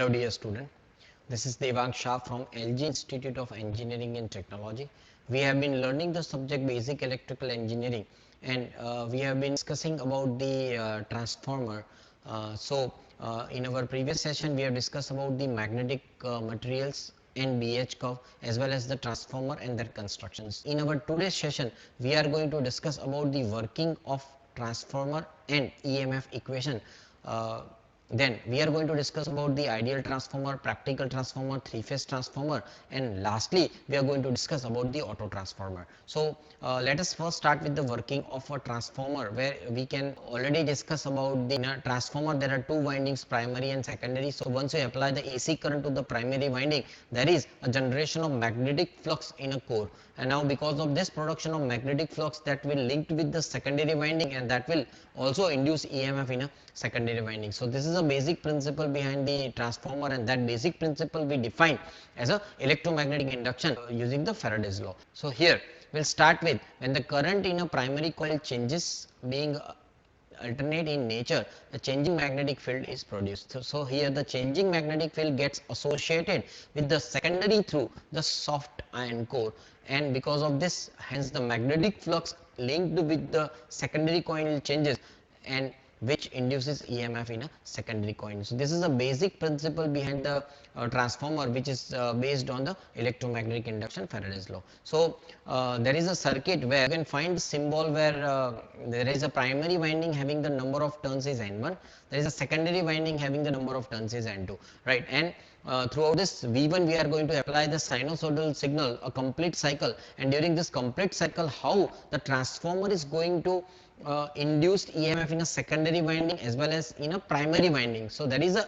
Hello dear student, this is Devang Shah from LG Institute of Engineering and Technology. We have been learning the subject basic electrical engineering, and we have been discussing about the transformer. In our previous session we have discussed about the magnetic materials and BH curve as well as the transformer and their constructions. In our today's session we are going to discuss about the working of transformer and EMF equation. Then we are going to discuss about the ideal transformer, practical transformer, three-phase transformer, and lastly we are going to discuss about the auto transformer. So let us first start with the working of a transformer, where we can already discuss about the transformer. There are two windings, primary and secondary. So once you apply the AC current to the primary winding, there is a generation of magnetic flux in a core, and now because of this production of magnetic flux, that will linked with the secondary winding, and that will also induce EMF in a secondary winding. So this is a basic principle behind the transformer, and that basic principle we define as a electromagnetic induction using the Faraday's law. So here we'll start with when the current in a primary coil changes, being alternate in nature, the changing magnetic field is produced. So here the changing magnetic field gets associated with the secondary through the soft iron core, and because of this, hence the magnetic flux linked with the secondary coil changes, and which induces EMF in a secondary coil. So this is a basic principle behind the transformer, which is based on the electromagnetic induction Faraday's law. So there is a circuit where you can find the symbol where there is a primary winding having the number of turns is N1, there is a secondary winding having the number of turns is N2, right? And throughout this V1 we are going to apply the sinusoidal signal, a complete cycle, and during this complete cycle how the transformer is going to induced EMF in a secondary winding as well as in a primary winding. So that is a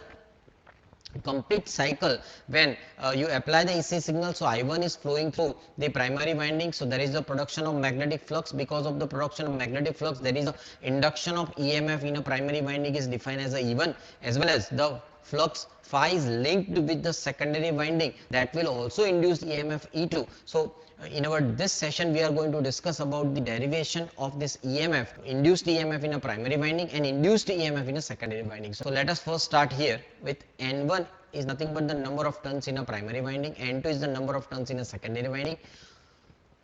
complete cycle when you apply the AC signal. So I1 is flowing through the primary winding, so there is a production of magnetic flux. Because of the production of magnetic flux, there is a induction of EMF in a primary winding is defined as a E1, as well as the flux phi is linked with the secondary winding, that will also induce EMF E2. So in our this session we are going to discuss about the derivation of this EMF, induced EMF in a primary winding and induced EMF in a secondary winding. So let us first start here with N1 is nothing but the number of turns in a primary winding, N2 is the number of turns in a secondary winding.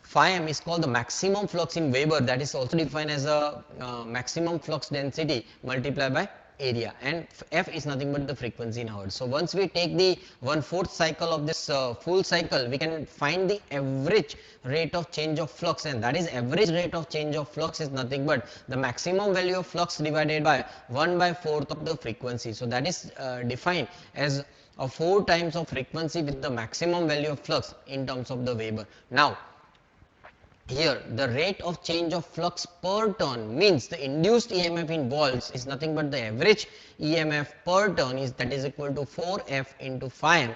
Phi m is called the maximum flux in Weber, that is also defined as a maximum flux density multiplied by area, and f is nothing but the frequency in hertz. So once we take the 1/4 cycle of this full cycle, we can find the average rate of change of flux, and that is average rate of change of flux is nothing but the maximum value of flux divided by 1/4 of the frequency. So that is defined as 4 times of frequency with the maximum value of flux in terms of the Weber. Now here the rate of change of flux per turn means the induced EMF in volts is nothing but the average EMF per turn is, that is equal to 4f into phi m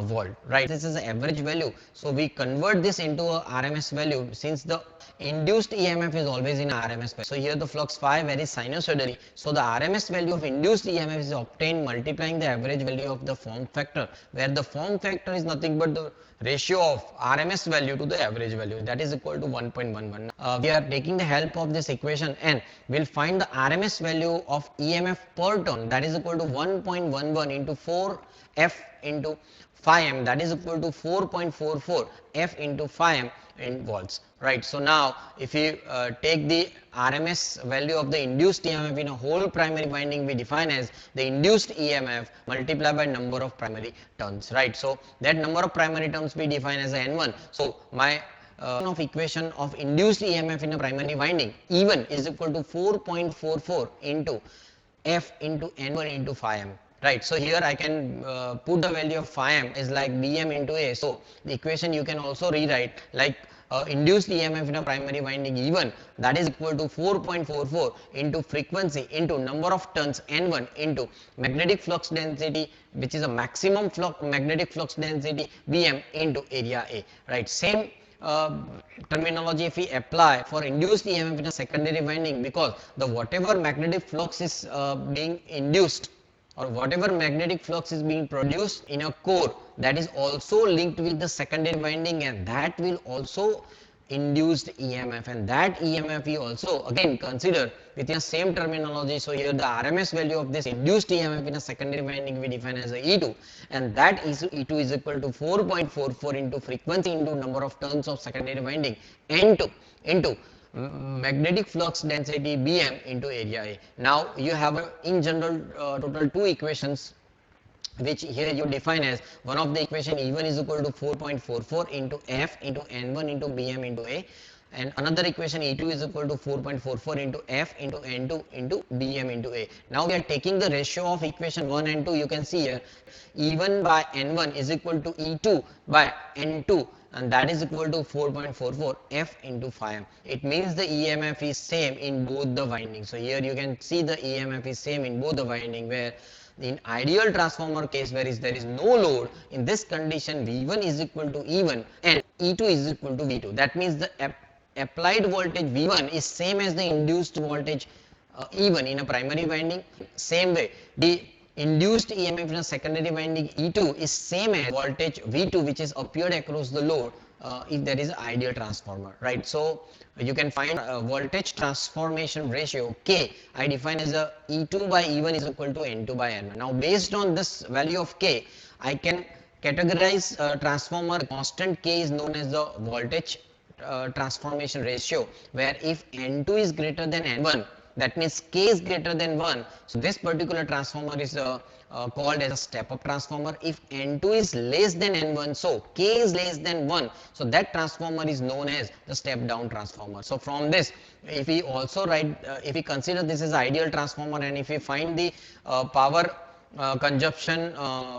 volt, right? This is the average value. So we convert this into a RMS value, since the induced EMF is always in RMS value. So here the flux phi varies sinusoidally. So the RMS value of induced EMF is obtained multiplying the average value of the form factor, where the form factor is nothing but the ratio of RMS value to the average value, that is equal to 1.11. We are taking the help of this equation and we'll find the RMS value of EMF per turn, that is equal to 1.11 into 4f into phi m, that is equal to 4.44 f into phi m in volts, right? So now if you take the RMS value of the induced EMF in a whole primary winding, we define as the induced EMF multiplied by number of primary turns, right? So that number of primary turns we define as N1. So my of equation of induced EMF in a primary winding E1 is equal to 4.44 into f into N1 into phi m. Right, so here I can put the value of phi m is like Bm into A. So the equation you can also rewrite like induced EMF in a primary winding E1, that is equal to 4.44 into frequency into number of turns N1 into magnetic flux density, which is a maximum magnetic flux density Bm into area A. Right, same terminology if we apply for induced EMF in a secondary winding, because the whatever magnetic flux is being induced or whatever magnetic flux is being produced in a core, that is also linked with the secondary winding, and that will also induced EMF, and that EMF we also again consider within the same terminology. So here the RMS value of this induced EMF in a secondary winding we define as a E2, and that is E2 is equal to 4.44 into frequency into number of turns of secondary winding N2 into magnetic flux density Bm into area A. Now you have in general total two equations, which here you define as one of the equation E1 is equal to 4.44 into F into N1 into Bm into A, and another equation E2 is equal to 4.44 into F into N2 into Bm into A. Now we are taking the ratio of equation 1 and 2. You can see here E1 by N1 is equal to E2 by N2, and that is equal to 4.44 F into phi m. It means the EMF is same in both the windings. So here you can see the EMF is same in both the winding, where in ideal transformer case where there is no load, in this condition V1 is equal to E1 and E2 is equal to V2. That means the applied voltage V1 is same as the induced voltage E1 in a primary winding. Same way the induced EMF in a secondary winding E2 is same as voltage V2 which is appeared across the load if there is an ideal transformer, right? So you can find voltage transformation ratio K I define as a E2 by E1 is equal to N2 by N1. Now based on this value of K, I can categorize transformer. Constant K is known as the voltage transformation ratio, where if N2 is greater than N1, that means K is greater than 1. So this particular transformer is called as a step up transformer. If N2 is less than N1, so K is less than 1, so that transformer is known as the step down transformer. So from this, if we also write, if we consider this as ideal transformer, and if we find the power consumption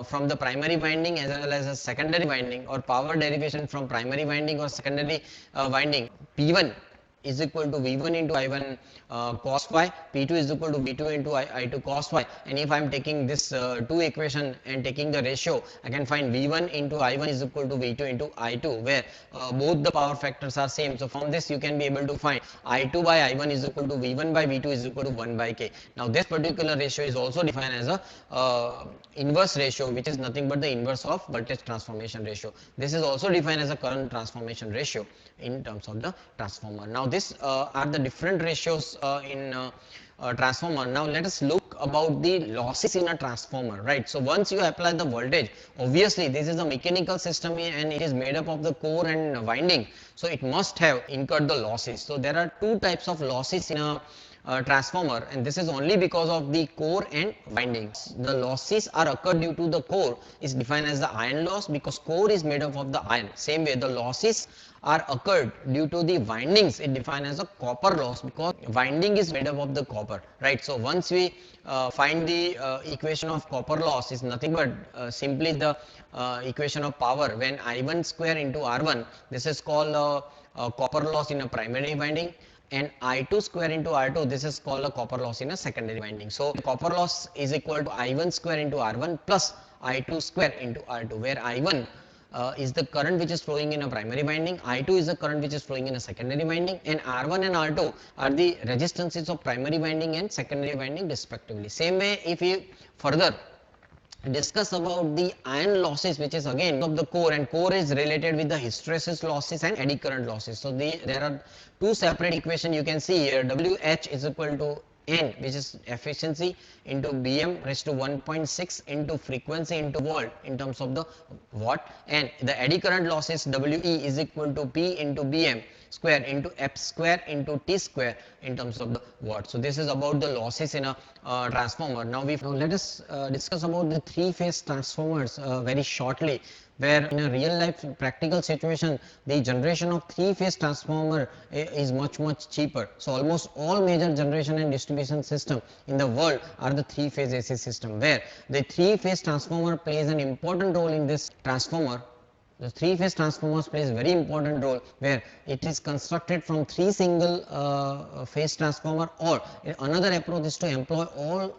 from the primary winding as well as a secondary winding, or power derivation from primary winding or secondary winding, P1 is equal to V1 into I1 cos phi, P2 is equal to V2 into I2 cos phi, and if I am taking this two equation and taking the ratio, I can find V1 into I1 is equal to V2 into I2, where both the power factors are same. So from this you can be able to find I2 by I1 is equal to V1 by V2 is equal to 1 by K. Now this particular ratio is also defined as a inverse ratio, which is nothing but the inverse of voltage transformation ratio. This is also defined as a current transformation ratio in terms of the transformer. Now this are the different ratios in transformer. Now let us look about the losses in a transformer, right? So once you apply the voltage, obviously this is a mechanical system and it is made up of the core and winding, so it must have incurred the losses. So there are two types of losses in a transformer, and this is only because of the core and windings. The losses are occurred due to the core is defined as the iron loss, because core is made up of the iron. Same way the losses are occurred due to the windings, it defined as a copper loss, because winding is made up of the copper, right? So once we find the equation of copper loss is nothing but simply the equation of power when I1 square into R1, this is called copper loss in a primary winding, and I2 square into R2, this is called a copper loss in a secondary winding. So copper loss is equal to I1 square into R1 plus I2 square into R2, where I1 is the current which is flowing in a primary winding, I2 is the current which is flowing in a secondary winding, and R1 and R2 are the resistances of primary winding and secondary winding respectively. Same way if we further discuss about the iron losses, which is again of the core, and core is related with the hysteresis losses and eddy current losses. So there are two separate equation you can see here. WH is equal to N, which is efficiency, into Bm raised to 1.6 into frequency into volt in terms of the watt, and the eddy current losses We is equal to P into Bm square into F square into T square in terms of the watt. So this is about the losses in a transformer. Now let us discuss about the three-phase transformers very shortly, where in a real life practical situation the generation of three-phase transformer is much cheaper. So almost all major generation and distribution system in the world are the three-phase AC system, where the three-phase transformer plays an important role in this transformer. The three-phase transformers plays a very important role, where it is constructed from three single phase transformer, or another approach is to employ all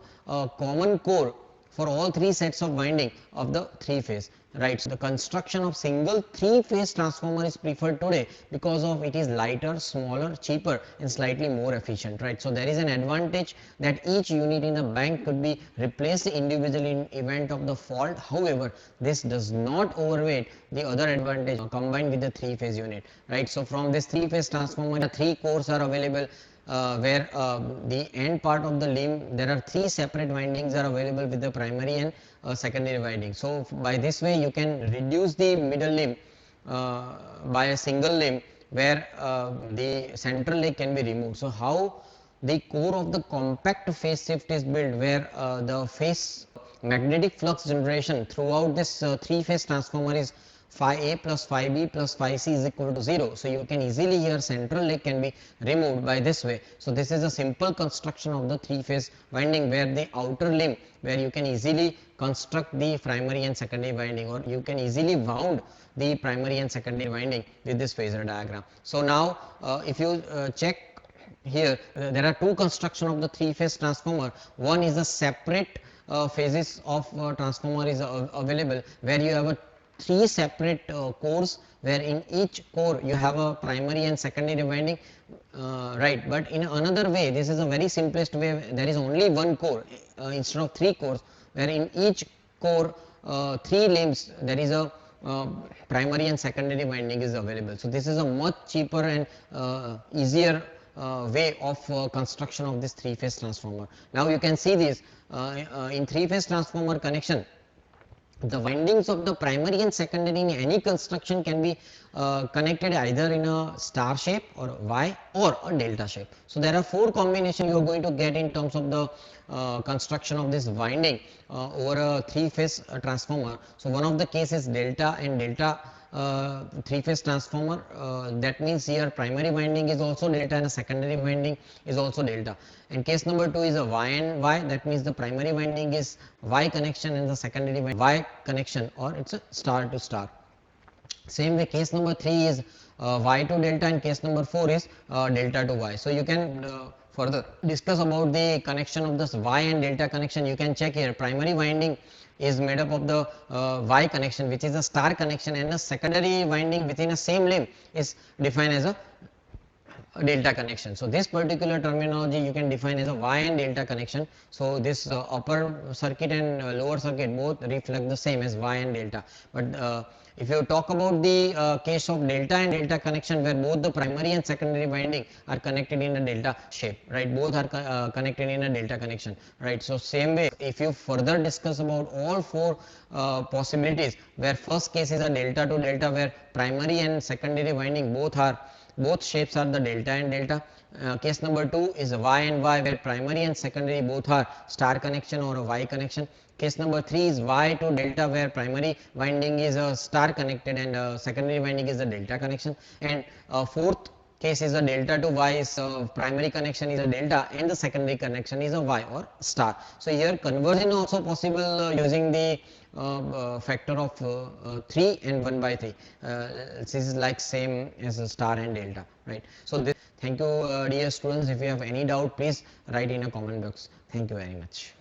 common core for all three sets of winding of the three phase. right? So the construction of single three-phase transformer is preferred today because of it is lighter, smaller, cheaper and slightly more efficient, right? So there is an advantage that each unit in the bank could be replaced individually in event of the fault. However, this does not overweight the other advantage combined with the three-phase unit, right? So from this three-phase transformer, the three cores are available, where the end part of the limb, there are three separate windings are available with the primary and secondary winding. So by this way you can reduce the middle limb by a single limb, where the central leg can be removed. So how the core of the compact phase shift is built, where the phase magnetic flux generation throughout this three phase transformer is phi A plus phi B plus phi C is equal to 0. So you can easily, here central leg can be removed by this way. So this is a simple construction of the three phase winding, where the outer limb, where you can easily construct the primary and secondary winding, or you can easily wound the primary and secondary winding with this phasor diagram. So now if you check here, there are two construction of the three phase transformer. One is a separate phases of transformer is available, where you have a three separate cores, where in each core you have a primary and secondary winding, right? But in another way, this is a very simplest way, there is only one core instead of three cores, where in each core three limbs there is a primary and secondary winding is available. So this is a much cheaper and easier way of construction of this three phase transformer. Now you can see this in three phase transformer connection, the windings of the primary and secondary in any construction can be connected either in a star shape or Y or a delta shape. So there are four combinations you are going to get in terms of the construction of this winding over a three phase transformer. So one of the cases delta and delta three phase transformer, that means here primary winding is also delta and a secondary winding is also delta. And case number 2 is a Y and Y, that means the primary winding is Y connection and the secondary winding Y connection, or it's a star to star. Same way case number 3 is Y to delta, and case number 4 is delta to Y. So you can further discuss about the connection of this Y and delta connection. You can check here, primary winding is made up of the Y connection, which is a star connection, and the secondary winding within a same limb is defined as a delta connection. So this particular terminology you can define as a Y and delta connection. So this upper circuit and lower circuit both reflect the same as Y and delta. But if you talk about the case of delta and delta connection, where both the primary and secondary winding are connected in a delta shape, right? Both are connected in a delta connection, right? So same way, if you further discuss about all four possibilities, where first case is a delta to delta, where primary and secondary winding both shapes are the delta and delta. Case number 2 is a Y and Y, where primary and secondary both are star connection or a Y connection. Case number 3 is Y to delta, where primary winding is a star connected and secondary winding is a delta connection. And fourth case is a delta to Y, is primary connection is a delta and the secondary connection is a Y or star. So here conversion also possible using the factor of 3 and 1 by 3. This is like same as a star and delta, right? So this, thank you dear students. If you have any doubt, please write in a comment box. Thank you very much.